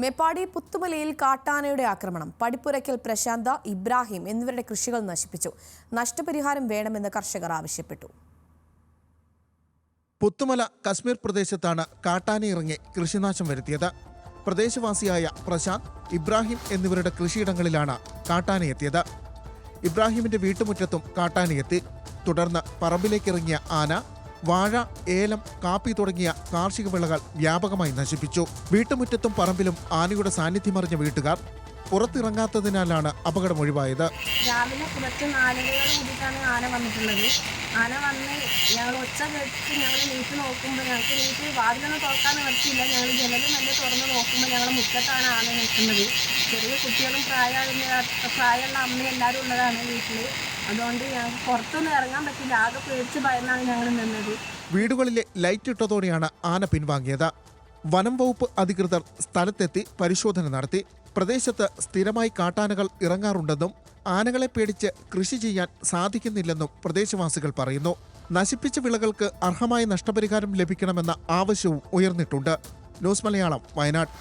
മേപ്പാടി പുത്തുമലയിൽ കാട്ടാനയുടെ ആക്രമണം. പടിപ്പുരയ്ക്കൽ പ്രശാന്ത, ഇബ്രാഹിം എന്നിവരുടെ കൃഷികൾ നശിപ്പിച്ചു. നഷ്ടപരിഹാരം വേണമെന്ന് കർഷകർ ആവശ്യപ്പെട്ടു. പുത്തുമല കശ്മീർ പ്രദേശത്താണ് കാട്ടാനയിറങ്ങി കൃഷിനാശം വരുത്തിയത്. പ്രദേശവാസിയായ പ്രശാന്ത്, ഇബ്രാഹിം എന്നിവരുടെ കൃഷിയിടങ്ങളിലാണ് കാട്ടാനയെത്തിയത്. ഇബ്രാഹിമിന്റെ വീട്ടുമുറ്റത്തും കാട്ടാനയെത്തി. തുടർന്ന് പറമ്പിലേക്കിറങ്ങിയ ആന വാഴ, ഏലം, കാപ്പി തുടങ്ങിയ കാർഷിക വിളകൾ വ്യാപകമായി നശിപ്പിച്ചു. വീട്ടുമുറ്റത്തും പറമ്പിലും ആനയുടെ സാന്നിധ്യമറിഞ്ഞ വീട്ടുകാർ പുറത്തിറങ്ങാത്തതിനാലാണ് അപകടം ഒഴിവായത്. രാവിലെ പുലർച്ചെ 4 കൂടിയിട്ടാണ് ആന വന്നിട്ടുള്ളത്. ആന വന്ന് ഞങ്ങൾ ഒച്ച കേട്ട് ഞങ്ങൾ നീറ്റ് നോക്കുമ്പോൾ ഞങ്ങൾക്ക് നീറ്റ് വാതിലൊന്നും തുറക്കാൻ നിവർത്തിയില്ല. ഞങ്ങൾ ജനലും നല്ല തുറന്ന് നോക്കുമ്പോൾ ഞങ്ങൾ മുറ്റത്താണ് ആന നിൽക്കുന്നത്. ചെറിയ കുട്ടികളും പ്രായമുള്ള അമ്മയും എല്ലാവരും ഉള്ളതാണ് വീട്ടിൽ. അതുകൊണ്ട് ഞങ്ങൾക്ക് പുറത്തൊന്നും ഇറങ്ങാൻ പറ്റില്ല. ആകെ പേടിച്ച് ഭയന്നാണ് ഞങ്ങൾ നിന്നത്. വീടുകളിലെ ലൈറ്റ് ഇട്ടതോടെയാണ് ആന പിൻവാങ്ങിയത്. വനം വകുപ്പ് അധികൃതർ സ്ഥലത്തെത്തി പരിശോധന നടത്തി. പ്രദേശത്ത് സ്ഥിരമായി കാട്ടാനകൾ ഇറങ്ങാറുണ്ടെന്നും ആനകളെ പേടിച്ച് കൃഷി ചെയ്യാൻ സാധിക്കുന്നില്ലെന്നും പ്രദേശവാസികൾ പറയുന്നു. നശിപ്പിച്ച വിളകൾക്ക് അർഹമായ നഷ്ടപരിഹാരം ലഭിക്കണമെന്ന ആവശ്യവും ഉയർന്നിട്ടുണ്ട്. ന്യൂസ് മലയാളം, വയനാട്.